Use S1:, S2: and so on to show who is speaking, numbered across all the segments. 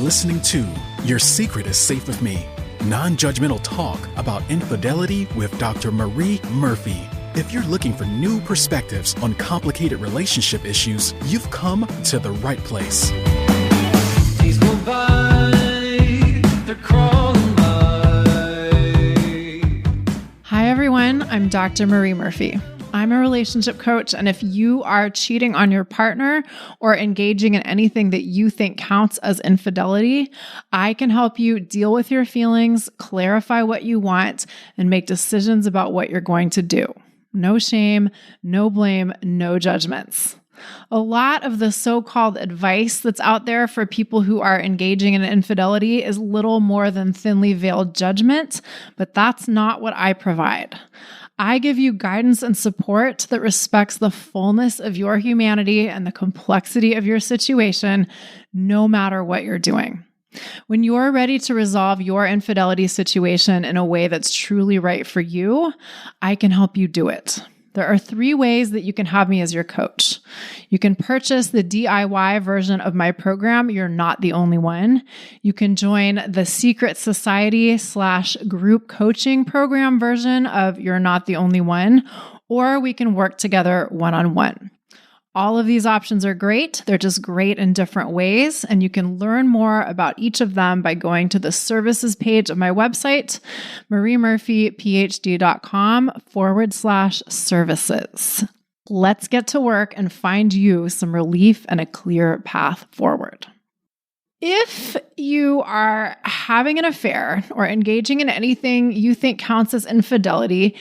S1: listening to Your Secret is Safe with Me, non-judgmental talk about infidelity with Dr. Marie Murphy. If you're looking for new perspectives on complicated relationship issues, you've come to the right place.
S2: Days go by, they're crawling by.
S3: Hi, everyone. I'm Dr. Marie Murphy. I'm a relationship coach, and if you are cheating on your partner or engaging in anything that you think counts as infidelity, I can help you deal with your feelings, clarify what you want, and make decisions about what you're going to do. No shame, no blame, no judgments. A lot of the so-called advice that's out there for people who are engaging in infidelity is little more than thinly veiled judgment, but that's not what I provide. I give you guidance and support that respects the fullness of your humanity and the complexity of your situation, no matter what you're doing. When you're ready to resolve your infidelity situation in a way that's truly right for you, I can help you do it. There are 3 ways that you can have me as your coach. You can purchase the DIY version of my program, You're Not the Only One. You can join the Secret Society / group coaching program version of You're Not the Only One, or we can work together one-on-one. All of these options are great. They're just great in different ways, and you can learn more about each of them by going to the services page of my website, mariemurphyphd.com/services. Let's get to work and find you some relief and a clear path forward. If you are having an affair or engaging in anything you think counts as infidelity,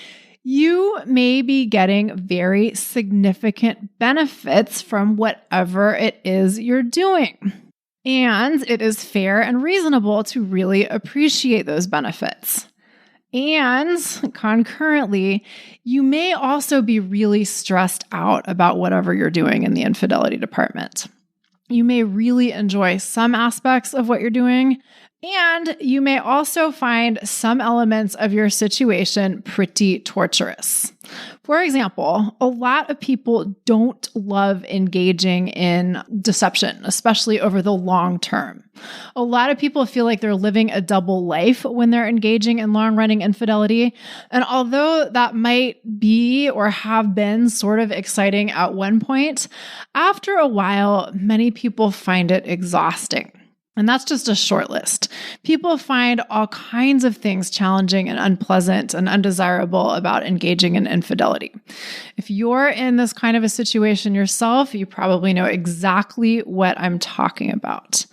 S3: you may be getting very significant benefits from whatever it is you're doing. And it is fair and reasonable to really appreciate those benefits. And concurrently, you may also be really stressed out about whatever you're doing in the infidelity department. You may really enjoy some aspects of what you're doing, and you may also find some elements of your situation pretty torturous. For example, a lot of people don't love engaging in deception, especially over the long term. A lot of people feel like they're living a double life when they're engaging in long-running infidelity. And although that might be or have been sort of exciting at one point, after a while, many people find it exhausting. And that's just a short list. People find all kinds of things challenging and unpleasant and undesirable about engaging in infidelity. If you're in this kind of a situation yourself, you probably know exactly what I'm talking about.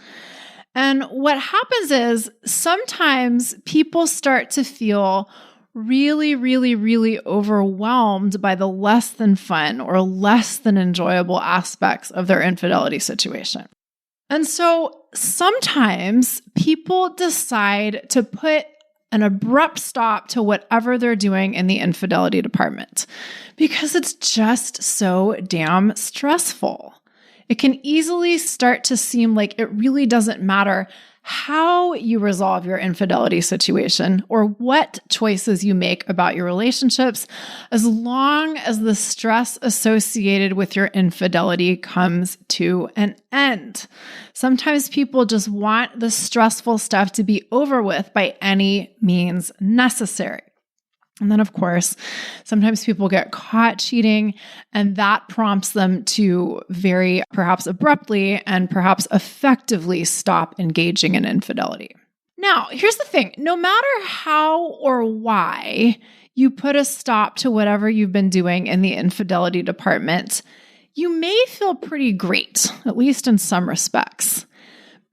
S3: And what happens is sometimes people start to feel really, really, really overwhelmed by the less than fun or less than enjoyable aspects of their infidelity situation. And so sometimes people decide to put an abrupt stop to whatever they're doing in the infidelity department because it's just so damn stressful. It can easily start to seem like it really doesn't matter how you resolve your infidelity situation or what choices you make about your relationships, as long as the stress associated with your infidelity comes to an end. Sometimes people just want the stressful stuff to be over with by any means necessary. And then, of course, sometimes people get caught cheating, and that prompts them to very perhaps abruptly and perhaps effectively stop engaging in infidelity. Now, here's the thing. No matter how or why you put a stop to whatever you've been doing in the infidelity department, you may feel pretty great, at least in some respects.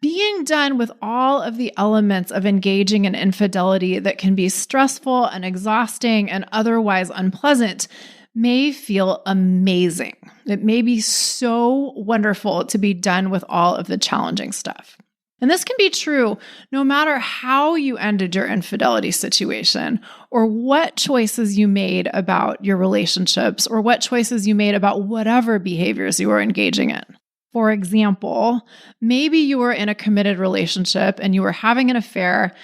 S3: Being done with all of the elements of engaging in infidelity that can be stressful and exhausting and otherwise unpleasant may feel amazing. It may be so wonderful to be done with all of the challenging stuff. And this can be true no matter how you ended your infidelity situation or what choices you made about your relationships or what choices you made about whatever behaviors you were engaging in. For example, maybe you were in a committed relationship and you were having an affair,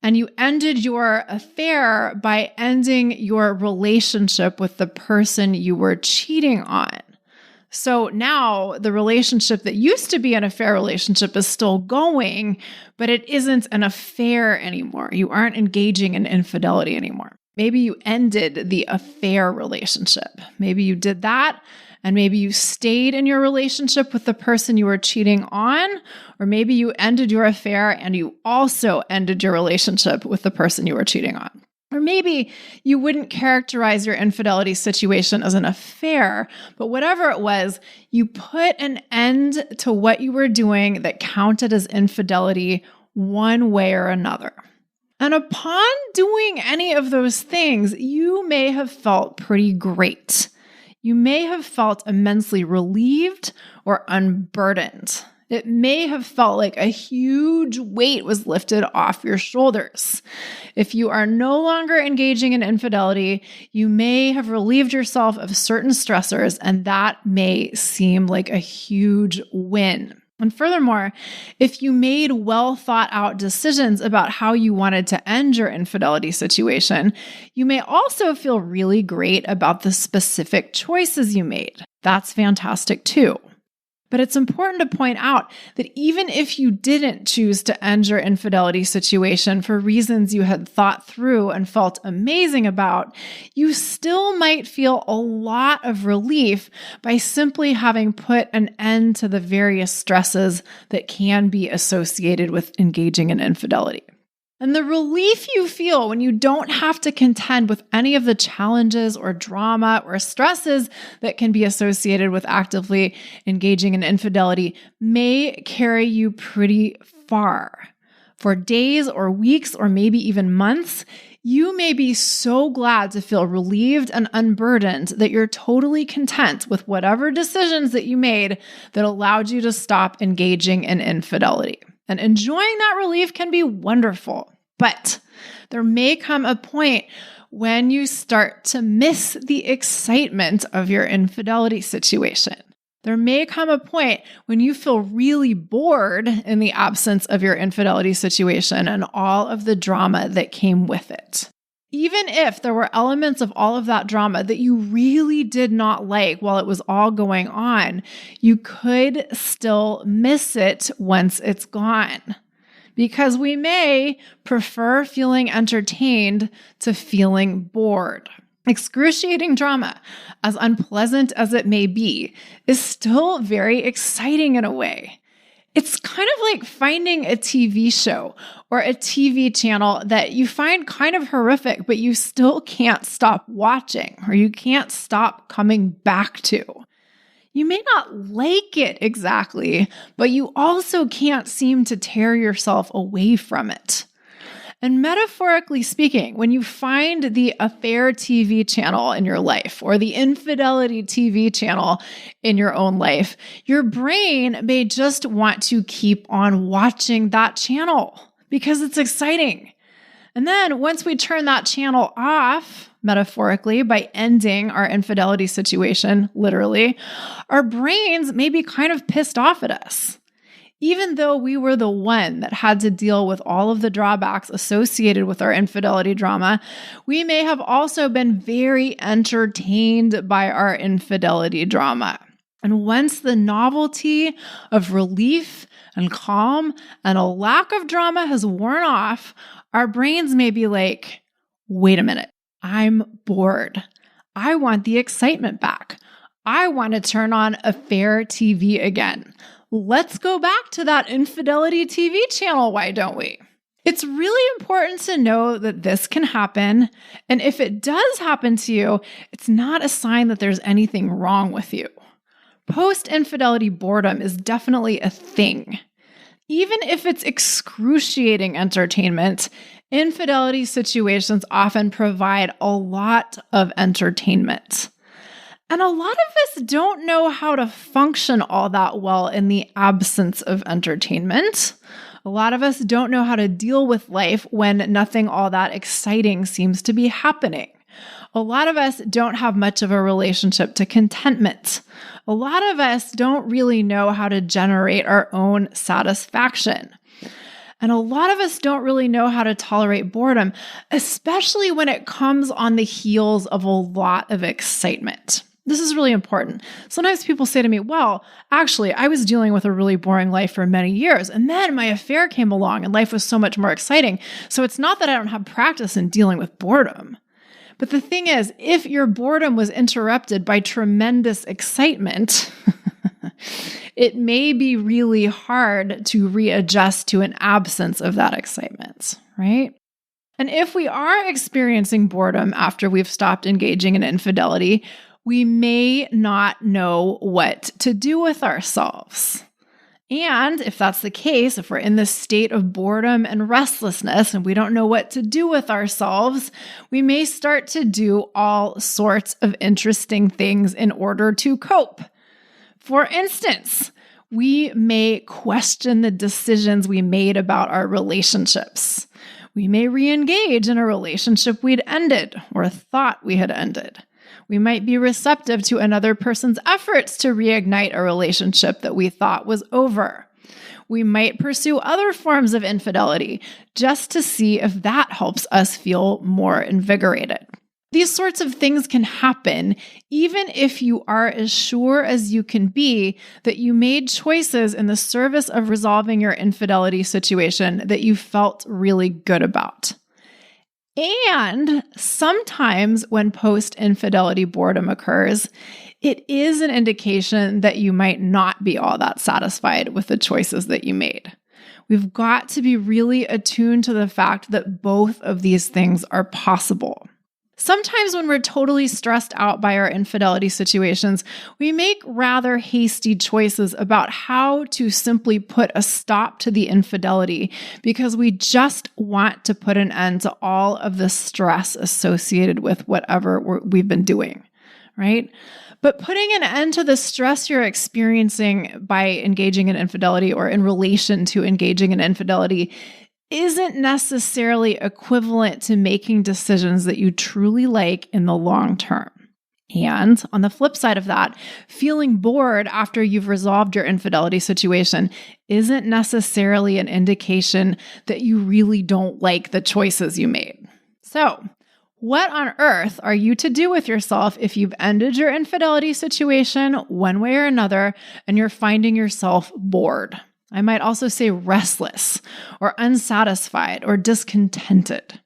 S3: and you ended your affair by ending your relationship with the person you were cheating on. So now the relationship that used to be an affair relationship is still going, but it isn't an affair anymore. You aren't engaging in infidelity anymore. Maybe you ended the affair relationship. Maybe you did that, and maybe you stayed in your relationship with the person you were cheating on, or maybe you ended your affair and you also ended your relationship with the person you were cheating on. Or maybe you wouldn't characterize your infidelity situation as an affair, but whatever it was, you put an end to what you were doing that counted as infidelity one way or another. And upon doing any of those things, you may have felt pretty great. You may have felt immensely relieved or unburdened. It may have felt like a huge weight was lifted off your shoulders. If you are no longer engaging in infidelity, you may have relieved yourself of certain stressors, and that may seem like a huge win. And furthermore, if you made well thought out decisions about how you wanted to end your infidelity situation, you may also feel really great about the specific choices you made. That's fantastic too. But it's important to point out that even if you didn't choose to end your infidelity situation for reasons you had thought through and felt amazing about, you still might feel a lot of relief by simply having put an end to the various stresses that can be associated with engaging in infidelity. And the relief you feel when you don't have to contend with any of the challenges or drama or stresses that can be associated with actively engaging in infidelity may carry you pretty far. For days or weeks or maybe even months, you may be so glad to feel relieved and unburdened that you're totally content with whatever decisions that you made that allowed you to stop engaging in infidelity. And enjoying that relief can be wonderful, but there may come a point when you start to miss the excitement of your infidelity situation. There may come a point when you feel really bored in the absence of your infidelity situation and all of the drama that came with it. Even if there were elements of all of that drama that you really did not like while it was all going on, you could still miss it once it's gone. Because we may prefer feeling entertained to feeling bored. Excruciating drama, as unpleasant as it may be, is still very exciting in a way. It's kind of like finding a TV show or a TV channel that you find kind of horrific, but you still can't stop watching or you can't stop coming back to. You may not like it exactly, but you also can't seem to tear yourself away from it. And metaphorically speaking, when you find the affair TV channel in your life or the infidelity TV channel in your own life, your brain may just want to keep on watching that channel because it's exciting. And then once we turn that channel off, metaphorically, by ending our infidelity situation, literally, our brains may be kind of pissed off at us. Even though we were the one that had to deal with all of the drawbacks associated with our infidelity drama, we may have also been very entertained by our infidelity drama. And once the novelty of relief and calm and a lack of drama has worn off, our brains may be like, wait a minute, I'm bored. I want the excitement back. I want to turn on affair TV again. Let's go back to that infidelity TV channel, why don't we? It's really important to know that this can happen, and if it does happen to you, it's not a sign that there's anything wrong with you. Post-infidelity boredom is definitely a thing. Even if it's excruciating entertainment, infidelity situations often provide a lot of entertainment. And a lot of us don't know how to function all that well in the absence of entertainment. A lot of us don't know how to deal with life when nothing all that exciting seems to be happening. A lot of us don't have much of a relationship to contentment. A lot of us don't really know how to generate our own satisfaction. And a lot of us don't really know how to tolerate boredom, especially when it comes on the heels of a lot of excitement. This is really important. Sometimes people say to me, well, actually, I was dealing with a really boring life for many years, and then my affair came along and life was so much more exciting. So it's not that I don't have practice in dealing with boredom. But the thing is, if your boredom was interrupted by tremendous excitement, it may be really hard to readjust to an absence of that excitement, right? And if we are experiencing boredom after we've stopped engaging in infidelity, we may not know what to do with ourselves. And if that's the case, if we're in this state of boredom and restlessness and we don't know what to do with ourselves, we may start to do all sorts of interesting things in order to cope. For instance, we may question the decisions we made about our relationships. We may re-engage in a relationship we'd ended or thought we had ended. We might be receptive to another person's efforts to reignite a relationship that we thought was over. We might pursue other forms of infidelity just to see if that helps us feel more invigorated. These sorts of things can happen even if you are as sure as you can be that you made choices in the service of resolving your infidelity situation that you felt really good about. And sometimes when post-infidelity boredom occurs, it is an indication that you might not be all that satisfied with the choices that you made. We've got to be really attuned to the fact that both of these things are possible. Sometimes when we're totally stressed out by our infidelity situations, we make rather hasty choices about how to simply put a stop to the infidelity because we just want to put an end to all of the stress associated with whatever we've been doing, right? But putting an end to the stress you're experiencing by engaging in infidelity or in relation to engaging in infidelity isn't necessarily equivalent to making decisions that you truly like in the long term. And on the flip side of that, feeling bored after you've resolved your infidelity situation isn't necessarily an indication that you really don't like the choices you made. So, what on earth are you to do with yourself if you've ended your infidelity situation one way or another and you're finding yourself bored? I might also say restless or unsatisfied or discontented.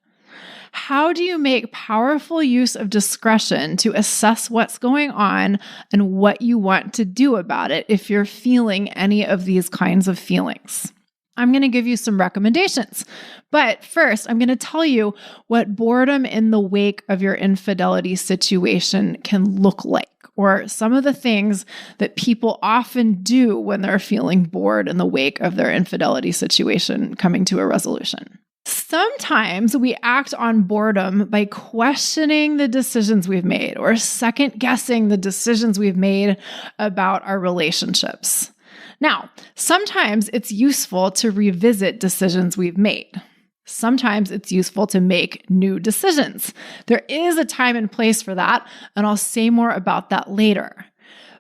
S3: How do you make powerful use of discretion to assess what's going on and what you want to do about it if you're feeling any of these kinds of feelings? I'm going to give you some recommendations. But first, I'm going to tell you what boredom in the wake of your infidelity situation can look like, or some of the things that people often do when they're feeling bored in the wake of their infidelity situation coming to a resolution. Sometimes we act on boredom by questioning the decisions we've made or second guessing the decisions we've made about our relationships. Now, sometimes it's useful to revisit decisions we've made. Sometimes it's useful to make new decisions. There is a time and place for that, and I'll say more about that later.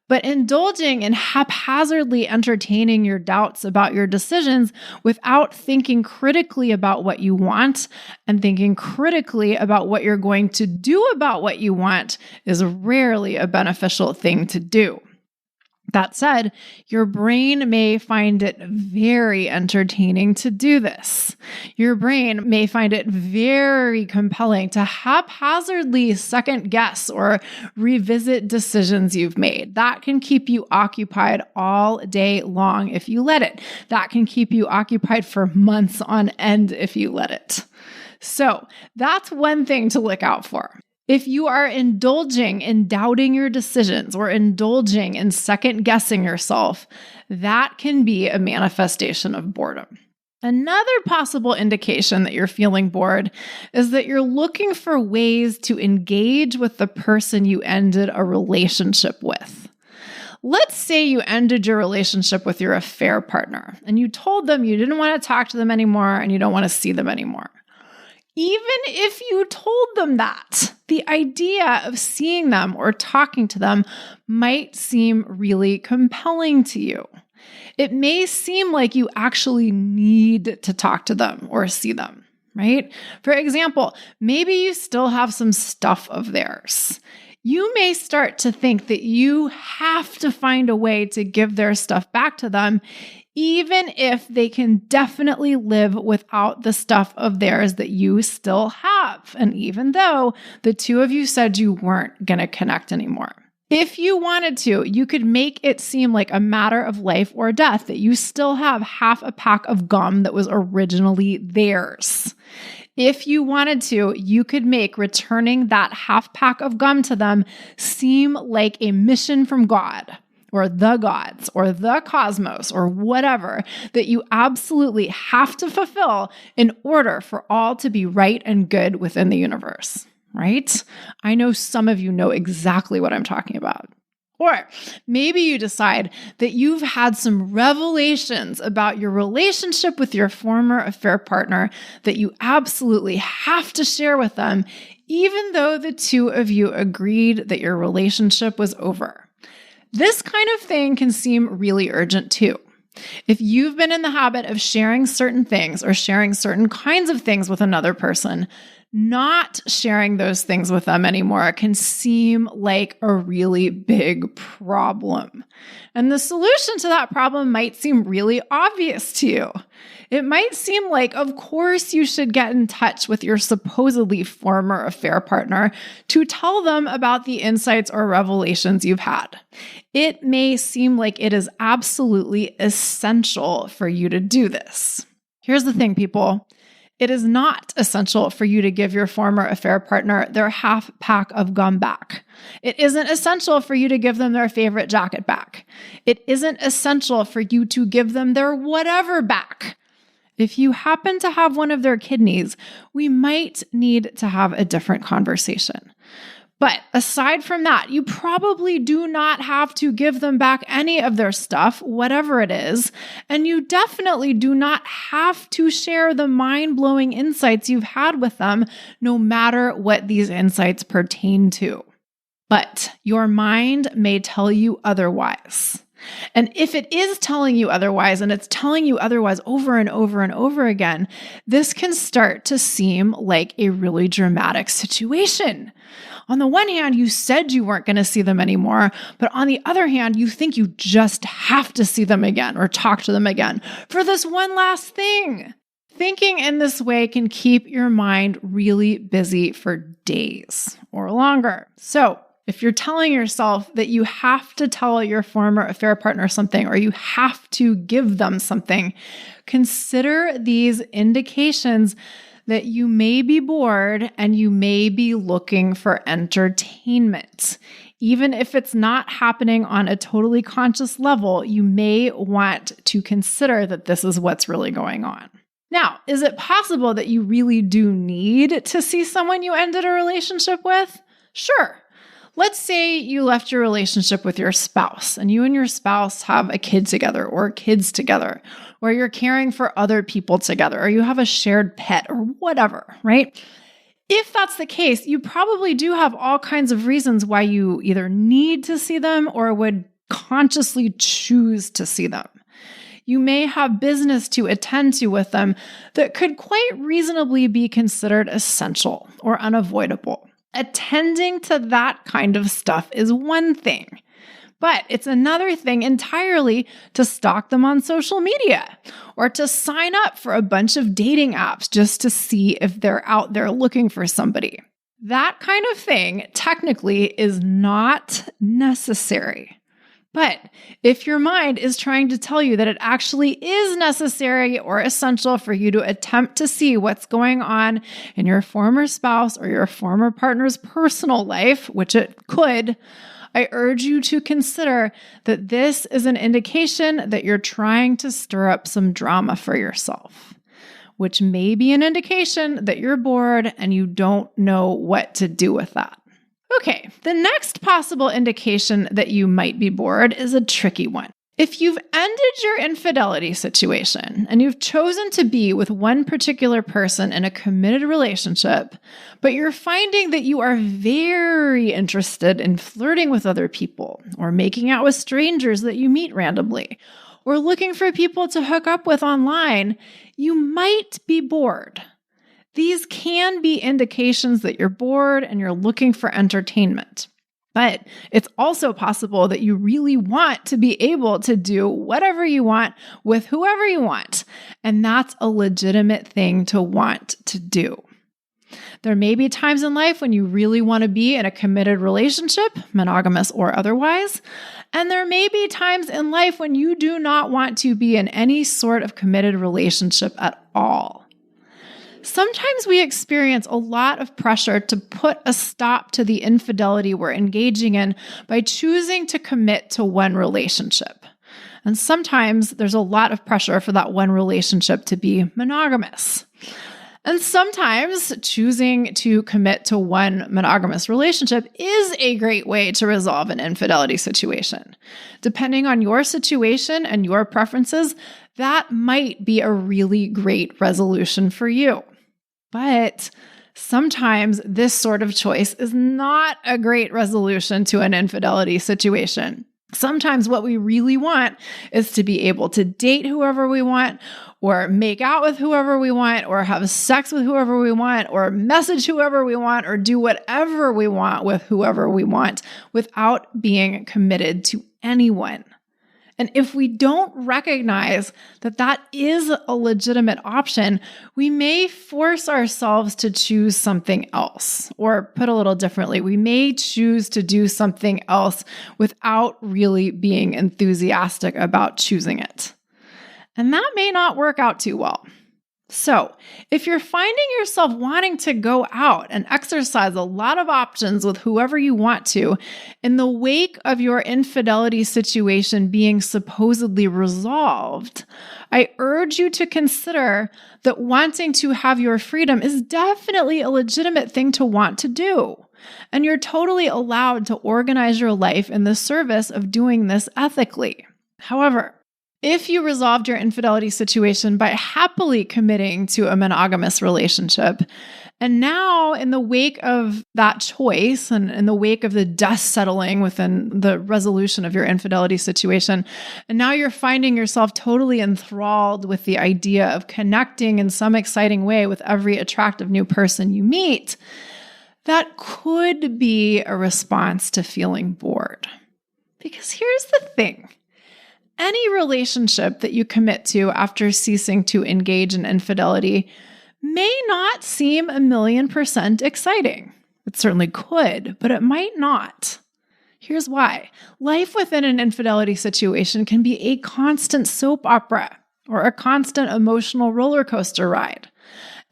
S3: But indulging in haphazardly entertaining your doubts about your decisions without thinking critically about what you want and thinking critically about what you're going to do about what you want is rarely a beneficial thing to do. That said, your brain may find it very entertaining to do this. Your brain may find it very compelling to haphazardly second guess or revisit decisions you've made. That can keep you occupied all day long if you let it. That can keep you occupied for months on end if you let it. So that's one thing to look out for. If you are indulging in doubting your decisions or indulging in second guessing yourself, that can be a manifestation of boredom. Another possible indication that you're feeling bored is that you're looking for ways to engage with the person you ended a relationship with. Let's say you ended your relationship with your affair partner and you told them you didn't want to talk to them anymore and you don't want to see them anymore. Even if you told them that, the idea of seeing them or talking to them might seem really compelling to you. It may seem like you actually need to talk to them or see them, right? For example, maybe you still have some stuff of theirs. you may start to think that you have to find a way to give their stuff back to them, even if they can definitely live without the stuff of theirs that you still have. And even though the two of you said you weren't going to connect anymore. If you wanted to, you could make it seem like a matter of life or death that you still have half a pack of gum that was originally theirs. If you wanted to, you could make returning that half pack of gum to them seem like a mission from God or the gods or the cosmos or whatever that you absolutely have to fulfill in order for all to be right and good within the universe, right? I know some of you know exactly what I'm talking about. Or maybe you decide that you've had some revelations about your relationship with your former affair partner that you absolutely have to share with them, even though the two of you agreed that your relationship was over. This kind of thing can seem really urgent too. If you've been in the habit of sharing certain things or sharing certain kinds of things with another person, not sharing those things with them anymore can seem like a really big problem. And the solution to that problem might seem really obvious to you. It might seem like, of course, you should get in touch with your supposedly former affair partner to tell them about the insights or revelations you've had. It may seem like it is absolutely essential for you to do this. Here's the thing, people. It is not essential for you to give your former affair partner their half pack of gum back. It isn't essential for you to give them their favorite jacket back. It isn't essential for you to give them their whatever back. If you happen to have one of their kidneys, we might need to have a different conversation. But aside from that, you probably do not have to give them back any of their stuff, whatever it is, and you definitely do not have to share the mind-blowing insights you've had with them, no matter what these insights pertain to. But your mind may tell you otherwise. And if it is telling you otherwise, and it's telling you otherwise over and over and over again, this can start to seem like a really dramatic situation. On the one hand, you said you weren't going to see them anymore, but on the other hand, you think you just have to see them again or talk to them again for this one last thing. Thinking in this way can keep your mind really busy for days or longer. So, if you're telling yourself that you have to tell your former affair partner something or you have to give them something, consider these indications that you may be bored and you may be looking for entertainment. Even if it's not happening on a totally conscious level, you may want to consider that this is what's really going on. Now, is it possible that you really do need to see someone you ended a relationship with? Sure. Let's say you left your relationship with your spouse and you and your spouse have a kid together or kids together, or you're caring for other people together, or you have a shared pet or whatever, right? If that's the case, you probably do have all kinds of reasons why you either need to see them or would consciously choose to see them. You may have business to attend to with them that could quite reasonably be considered essential or unavoidable. Attending to that kind of stuff is one thing, but it's another thing entirely to stalk them on social media or to sign up for a bunch of dating apps just to see if they're out there looking for somebody. That kind of thing technically is not necessary. But if your mind is trying to tell you that it actually is necessary or essential for you to attempt to see what's going on in your former spouse or your former partner's personal life, which it could, I urge you to consider that this is an indication that you're trying to stir up some drama for yourself, which may be an indication that you're bored and you don't know what to do with that. Okay, the next possible indication that you might be bored is a tricky one. If you've ended your infidelity situation and you've chosen to be with one particular person in a committed relationship, but you're finding that you are very interested in flirting with other people or making out with strangers that you meet randomly or looking for people to hook up with online, you might be bored. These can be indications that you're bored and you're looking for entertainment. But it's also possible that you really want to be able to do whatever you want with whoever you want. And that's a legitimate thing to want to do. There may be times in life when you really want to be in a committed relationship, monogamous or otherwise. And there may be times in life when you do not want to be in any sort of committed relationship at all. Sometimes we experience a lot of pressure to put a stop to the infidelity we're engaging in by choosing to commit to one relationship. And sometimes there's a lot of pressure for that one relationship to be monogamous. And sometimes choosing to commit to one monogamous relationship is a great way to resolve an infidelity situation. Depending on your situation and your preferences, that might be a really great resolution for you. But sometimes this sort of choice is not a great resolution to an infidelity situation. Sometimes what we really want is to be able to date whoever we want, or make out with whoever we want, or have sex with whoever we want, or message whoever we want, or do whatever we want with whoever we want without being committed to anyone. And if we don't recognize that that is a legitimate option, we may force ourselves to choose something else. Or put a little differently, we may choose to do something else without really being enthusiastic about choosing it. And that may not work out too well. So, if you're finding yourself wanting to go out and exercise a lot of options with whoever you want to, in the wake of your infidelity situation being supposedly resolved, I urge you to consider that wanting to have your freedom is definitely a legitimate thing to want to do. And you're totally allowed to organize your life in the service of doing this ethically. However, if you resolved your infidelity situation by happily committing to a monogamous relationship, and now in the wake of that choice and in the wake of the dust settling within the resolution of your infidelity situation, and now you're finding yourself totally enthralled with the idea of connecting in some exciting way with every attractive new person you meet, that could be a response to feeling bored. Because here's the thing. Any relationship that you commit to after ceasing to engage in infidelity may not seem 1,000,000% exciting. It certainly could, but it might not. Here's why. Life within an infidelity situation can be a constant soap opera or a constant emotional roller coaster ride.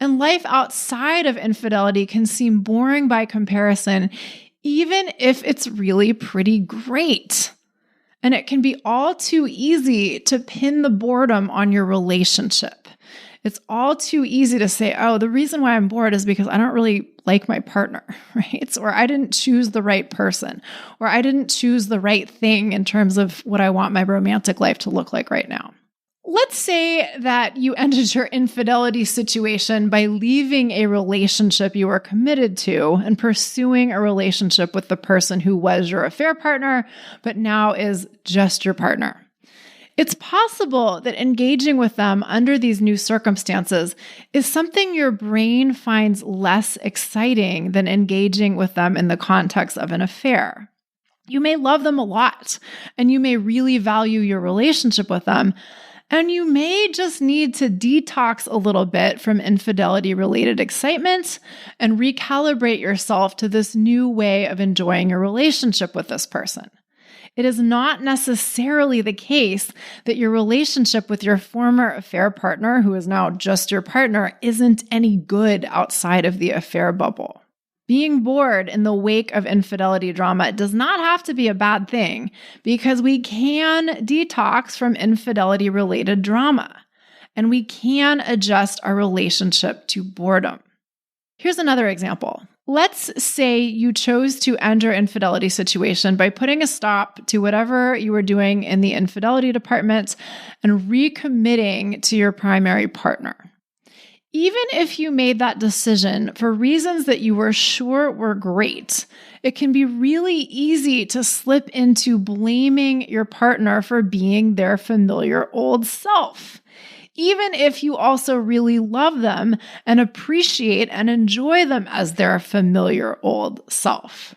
S3: And life outside of infidelity can seem boring by comparison, even if it's really pretty great. And it can be all too easy to pin the boredom on your relationship. It's all too easy to say, oh, the reason why I'm bored is because I don't really like my partner, right? Or I didn't choose the right person, or I didn't choose the right thing in terms of what I want my romantic life to look like right now. Let's say that you ended your infidelity situation by leaving a relationship you were committed to and pursuing a relationship with the person who was your affair partner, but now is just your partner. It's possible that engaging with them under these new circumstances is something your brain finds less exciting than engaging with them in the context of an affair. You may love them a lot, and you may really value your relationship with them, and you may just need to detox a little bit from infidelity-related excitement and recalibrate yourself to this new way of enjoying your relationship with this person. It is not necessarily the case that your relationship with your former affair partner, who is now just your partner, isn't any good outside of the affair bubble. Being bored in the wake of infidelity drama does not have to be a bad thing, because we can detox from infidelity-related drama, and we can adjust our relationship to boredom. Here's another example. Let's say you chose to end your infidelity situation by putting a stop to whatever you were doing in the infidelity department and recommitting to your primary partner. Even if you made that decision for reasons that you were sure were great, it can be really easy to slip into blaming your partner for being their familiar old self, even if you also really love them and appreciate and enjoy them as their familiar old self.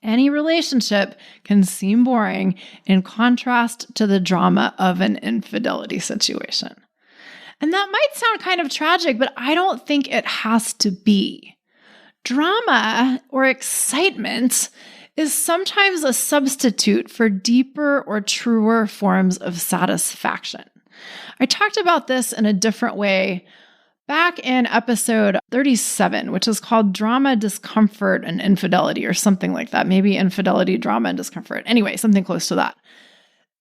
S3: Any relationship can seem boring in contrast to the drama of an infidelity situation. And that might sound kind of tragic, but I don't think it has to be. Drama or excitement is sometimes a substitute for deeper or truer forms of satisfaction. I talked about this in a different way back in episode 37, which is called Drama, Discomfort, and Infidelity, or something like that. Maybe infidelity, drama, and discomfort. Anyway, something close to that.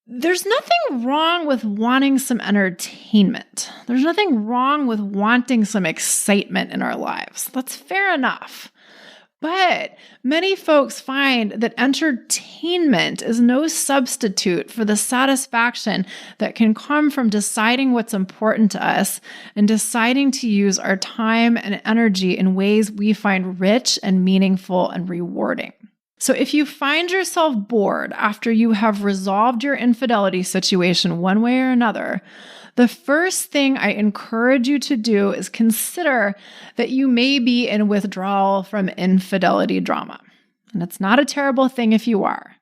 S3: There's nothing wrong with wanting some entertainment. There's nothing wrong with wanting some excitement in our lives. That's fair enough. But many folks find that entertainment is no substitute for the satisfaction that can come from deciding what's important to us and deciding to use our time and energy in ways we find rich and meaningful and rewarding. So if you find yourself bored after you have resolved your infidelity situation one way or another, the first thing I encourage you to do is consider that you may be in withdrawal from infidelity drama. And it's not a terrible thing if you are.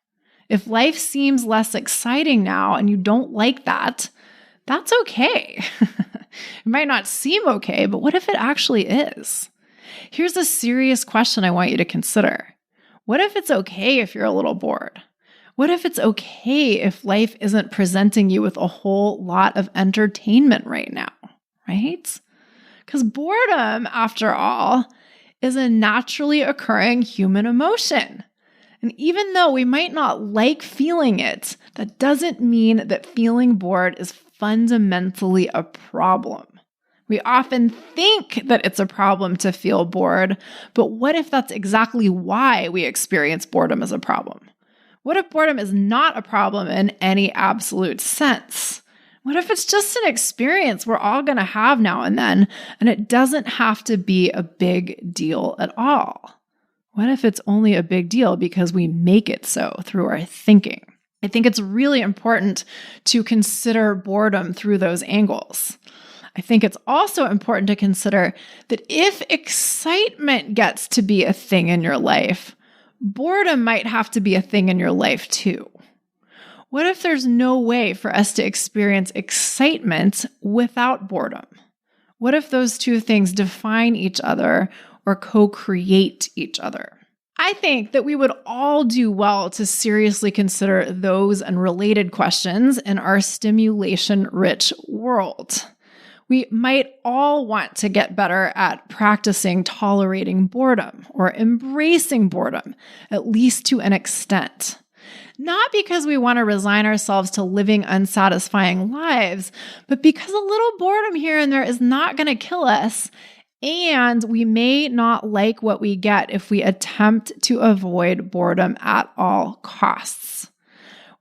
S3: If life seems less exciting now and you don't like that, that's okay. It might not seem okay, but what if it actually is? Here's a serious question I want you to consider. What if it's okay if you're a little bored? What if it's okay if life isn't presenting you with a whole lot of entertainment right now, right? Because boredom, after all, is a naturally occurring human emotion. And even though we might not like feeling it, that doesn't mean that feeling bored is fundamentally a problem. We often think that it's a problem to feel bored, but what if that's exactly why we experience boredom as a problem? What if boredom is not a problem in any absolute sense? What if it's just an experience we're all going to have now and then, and it doesn't have to be a big deal at all? What if it's only a big deal because we make it so through our thinking? I think it's really important to consider boredom through those angles. I think it's also important to consider that if excitement gets to be a thing in your life, boredom might have to be a thing in your life too. What if there's no way for us to experience excitement without boredom? What if those two things define each other or co-create each other? I think that we would all do well to seriously consider those and related questions in our stimulation-rich world. We might all want to get better at practicing tolerating boredom or embracing boredom, at least to an extent. Not because we want to resign ourselves to living unsatisfying lives, but because a little boredom here and there is not going to kill us, and we may not like what we get if we attempt to avoid boredom at all costs.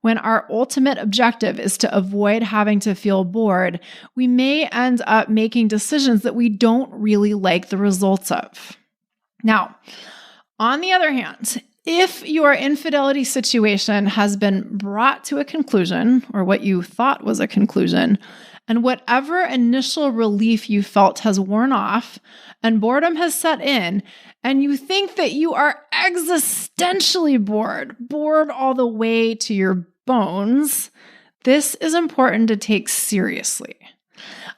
S3: When our ultimate objective is to avoid having to feel bored, we may end up making decisions that we don't really like the results of. Now, on the other hand, if your infidelity situation has been brought to a conclusion, or what you thought was a conclusion, and whatever initial relief you felt has worn off, and boredom has set in, and you think that you are existentially bored all the way to your bones, this is important to take seriously.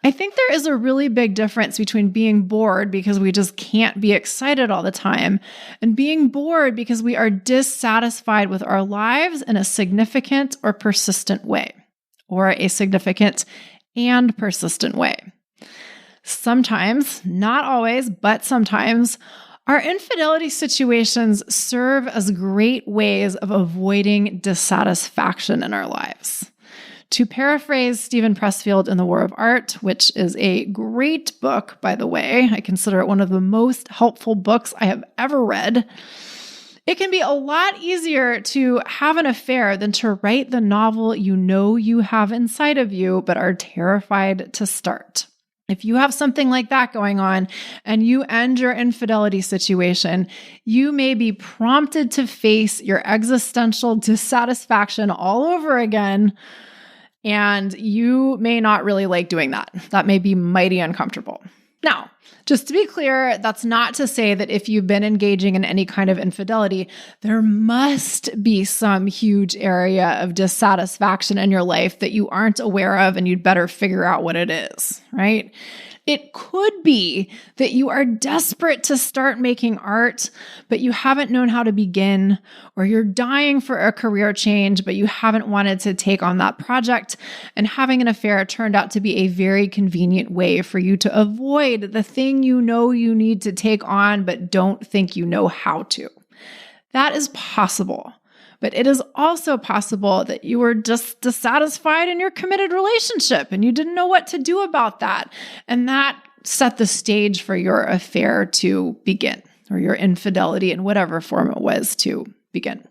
S3: I think there is a really big difference between being bored because we just can't be excited all the time and being bored because we are dissatisfied with our lives in a significant or persistent way, or a significant and persistent way. Sometimes, not always, but sometimes, our infidelity situations serve as great ways of avoiding dissatisfaction in our lives. To paraphrase Steven Pressfield in The War of Art, which is a great book, by the way, I consider it one of the most helpful books I have ever read, it can be a lot easier to have an affair than to write the novel you know you have inside of you, but are terrified to start. If you have something like that going on and you end your infidelity situation, you may be prompted to face your existential dissatisfaction all over again, and you may not really like doing that. That may be mighty uncomfortable. Now, just to be clear, that's not to say that if you've been engaging in any kind of infidelity, there must be some huge area of dissatisfaction in your life that you aren't aware of and you'd better figure out what it is, right? It could be that you are desperate to start making art, but you haven't known how to begin, or you're dying for a career change, but you haven't wanted to take on that project, and having an affair turned out to be a very convenient way for you to avoid the thing you know you need to take on, but don't think you know how to. That is possible. But it is also possible that you were just dissatisfied in your committed relationship and you didn't know what to do about that. And that set the stage for your affair to begin, or your infidelity in whatever form it was to begin.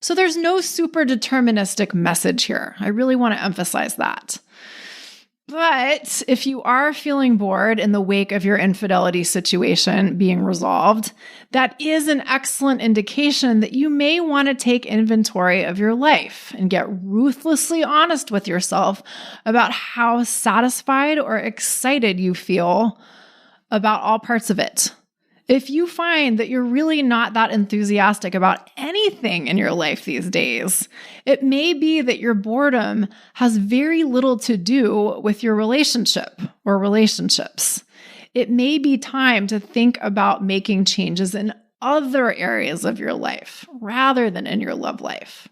S3: So there's no super deterministic message here. I really want to emphasize that. But if you are feeling bored in the wake of your infidelity situation being resolved, that is an excellent indication that you may want to take inventory of your life and get ruthlessly honest with yourself about how satisfied or excited you feel about all parts of it. If you find that you're really not that enthusiastic about anything in your life these days, it may be that your boredom has very little to do with your relationship or relationships. It may be time to think about making changes in other areas of your life rather than in your love life.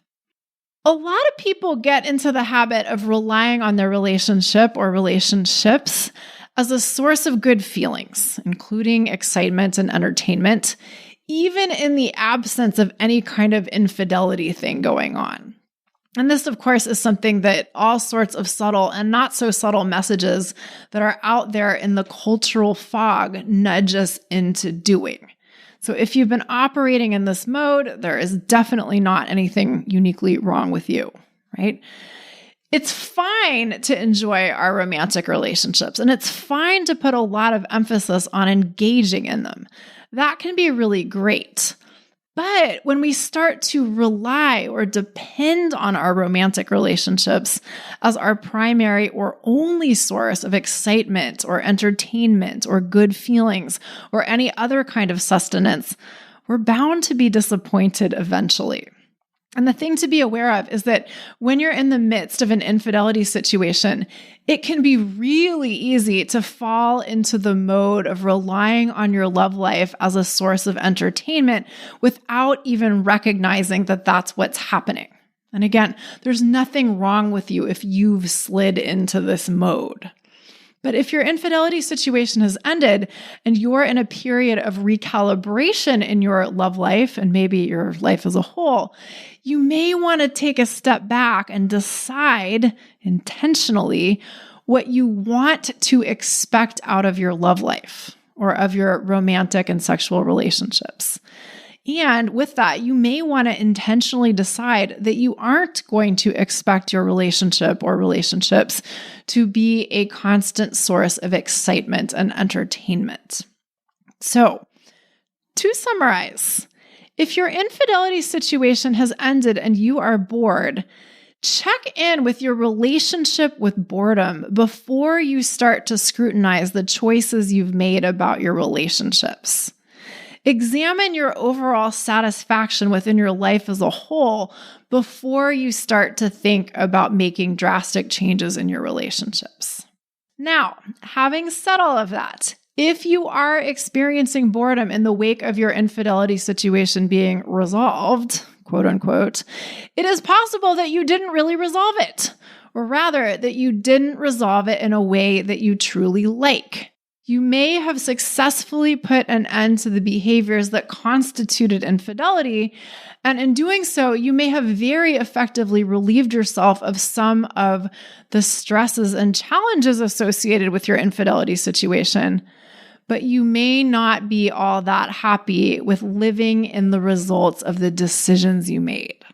S3: A lot of people get into the habit of relying on their relationship or relationships as a source of good feelings, including excitement and entertainment, even in the absence of any kind of infidelity thing going on. And this, of course, is something that all sorts of subtle and not so subtle messages that are out there in the cultural fog nudge us into doing. So if you've been operating in this mode, there is definitely not anything uniquely wrong with you, right? It's fine to enjoy our romantic relationships, and it's fine to put a lot of emphasis on engaging in them. That can be really great. But when we start to rely or depend on our romantic relationships as our primary or only source of excitement or entertainment or good feelings or any other kind of sustenance, we're bound to be disappointed eventually. And the thing to be aware of is that when you're in the midst of an infidelity situation, it can be really easy to fall into the mode of relying on your love life as a source of entertainment without even recognizing that that's what's happening. And again, there's nothing wrong with you if you've slid into this mode. But if your infidelity situation has ended and you're in a period of recalibration in your love life and maybe your life as a whole, you may want to take a step back and decide intentionally what you want to expect out of your love life or of your romantic and sexual relationships. And with that, you may want to intentionally decide that you aren't going to expect your relationship or relationships to be a constant source of excitement and entertainment. So, to summarize, if your infidelity situation has ended and you are bored, check in with your relationship with boredom before you start to scrutinize the choices you've made about your relationships. Examine your overall satisfaction within your life as a whole before you start to think about making drastic changes in your relationships. Now, having said all of that, if you are experiencing boredom in the wake of your infidelity situation being resolved, quote unquote, it is possible that you didn't really resolve it, or rather that you didn't resolve it in a way that you truly like. You may have successfully put an end to the behaviors that constituted infidelity, and in doing so, you may have very effectively relieved yourself of some of the stresses and challenges associated with your infidelity situation, but you may not be all that happy with living in the results of the decisions you made.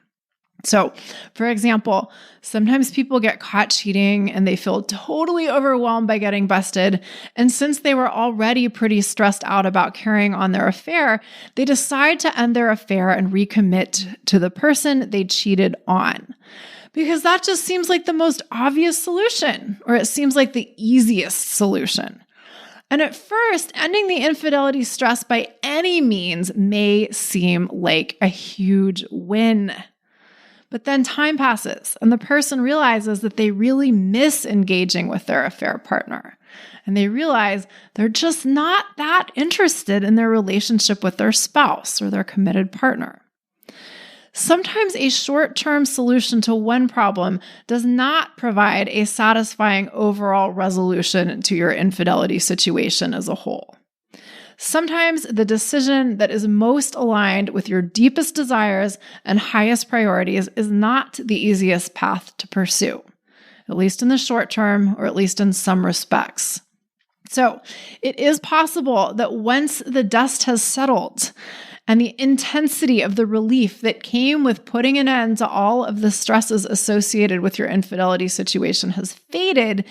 S3: So, for example, sometimes people get caught cheating and they feel totally overwhelmed by getting busted. And since they were already pretty stressed out about carrying on their affair, they decide to end their affair and recommit to the person they cheated on. Because that just seems like the most obvious solution, or it seems like the easiest solution. And at first, ending the infidelity stress by any means may seem like a huge win. But then time passes and the person realizes that they really miss engaging with their affair partner. And they realize they're just not that interested in their relationship with their spouse or their committed partner. Sometimes a short-term solution to one problem does not provide a satisfying overall resolution to your infidelity situation as a whole. Sometimes the decision that is most aligned with your deepest desires and highest priorities is not the easiest path to pursue, at least in the short term, or at least in some respects. So it is possible that once the dust has settled and the intensity of the relief that came with putting an end to all of the stresses associated with your infidelity situation has faded,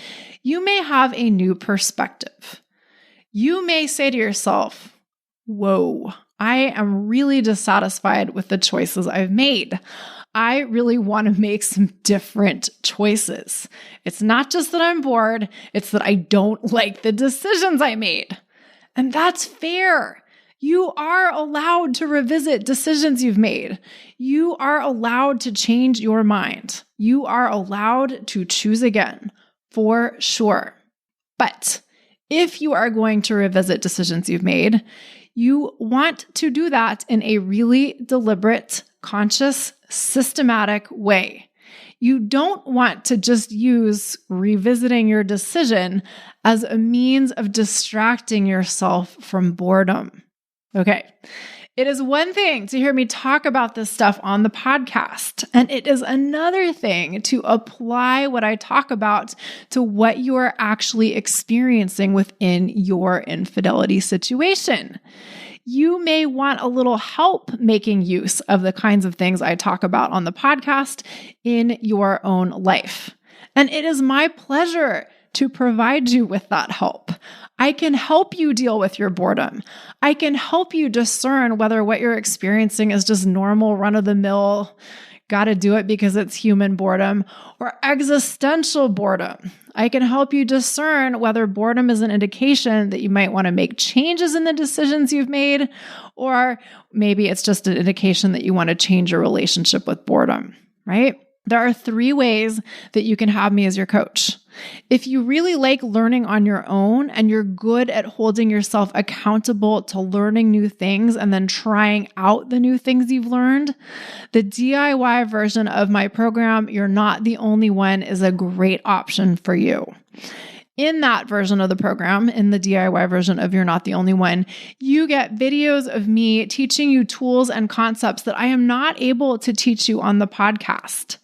S3: you may have a new perspective. You may say to yourself, whoa, I am really dissatisfied with the choices I've made. I really want to make some different choices. It's not just that I'm bored, it's that I don't like the decisions I made. And that's fair. You are allowed to revisit decisions you've made. You are allowed to change your mind. You are allowed to choose again, for sure. But if you are going to revisit decisions you've made, you want to do that in a really deliberate, conscious, systematic way. You don't want to just use revisiting your decision as a means of distracting yourself from boredom. Okay. It is one thing to hear me talk about this stuff on the podcast, and it is another thing to apply what I talk about to what you are actually experiencing within your infidelity situation. You may want a little help making use of the kinds of things I talk about on the podcast in your own life. And it is my pleasure to provide you with that help. I can help you deal with your boredom. I can help you discern whether what you're experiencing is just normal, run-of-the-mill, gotta do it because it's human boredom, or existential boredom. I can help you discern whether boredom is an indication that you might want to make changes in the decisions you've made, or maybe it's just an indication that you want to change your relationship with boredom, right? There are 3 ways that you can have me as your coach. If you really like learning on your own and you're good at holding yourself accountable to learning new things and then trying out the new things you've learned, the DIY version of my program, You're Not the Only One, is a great option for you. In that version of the program, in the DIY version of You're Not the Only One, you get videos of me teaching you tools and concepts that I am not able to teach you on the podcast.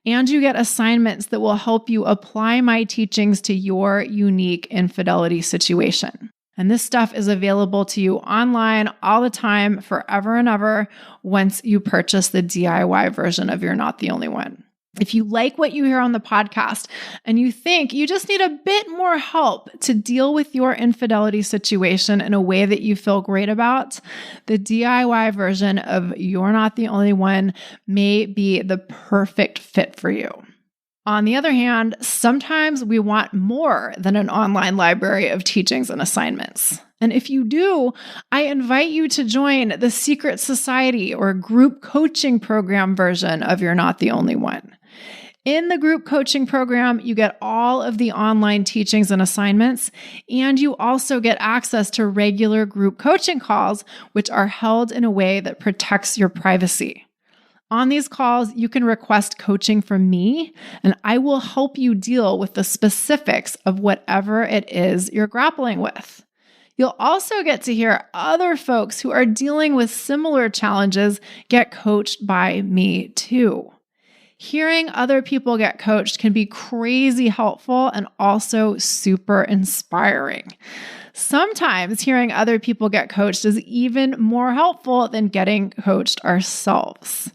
S3: And you get assignments that will help you apply my teachings to your unique infidelity situation. And this stuff is available to you online all the time, forever and ever, once you purchase the DIY version of You're Not the Only One. If you like what you hear on the podcast and you think you just need a bit more help to deal with your infidelity situation in a way that you feel great about, the DIY version of You're Not the Only One may be the perfect fit for you. On the other hand, sometimes we want more than an online library of teachings and assignments. And if you do, I invite you to join the Secret Society or group coaching program version of You're Not the Only One. In the group coaching program, you get all of the online teachings and assignments, and you also get access to regular group coaching calls, which are held in a way that protects your privacy. On these calls, you can request coaching from me, and I will help you deal with the specifics of whatever it is you're grappling with. You'll also get to hear other folks who are dealing with similar challenges get coached by me too. Hearing other people get coached can be crazy helpful and also super inspiring. Sometimes hearing other people get coached is even more helpful than getting coached ourselves.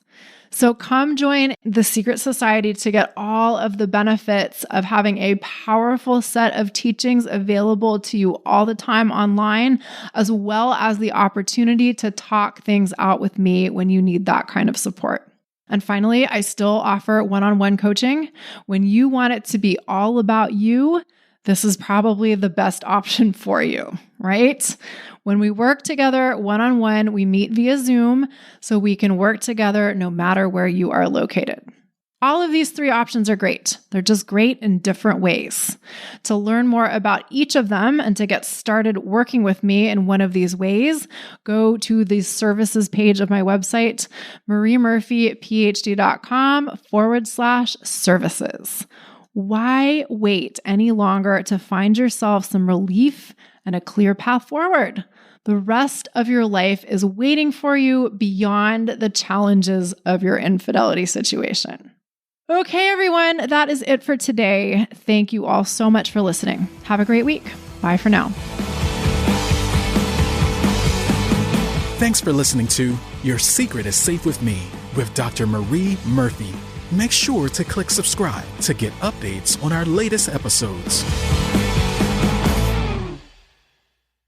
S3: So come join the Secret Society to get all of the benefits of having a powerful set of teachings available to you all the time online, as well as the opportunity to talk things out with me when you need that kind of support. And finally, I still offer one-on-one coaching. When you want it to be all about you, this is probably the best option for you, right? When we work together one-on-one, we meet via Zoom so we can work together no matter where you are located. All of these 3 options are great. They're just great in different ways. To learn more about each of them and to get started working with me in one of these ways, go to the services page of my website, mariemurphyphd.com/services. Why wait any longer to find yourself some relief and a clear path forward? The rest of your life is waiting for you beyond the challenges of your infidelity situation. Okay, everyone, that is it for today. Thank you all so much for listening. Have a great week. Bye for now.
S1: Thanks for listening to Your Secret is Safe with Me with Dr. Marie Murphy. Make sure to click subscribe to get updates on our latest episodes.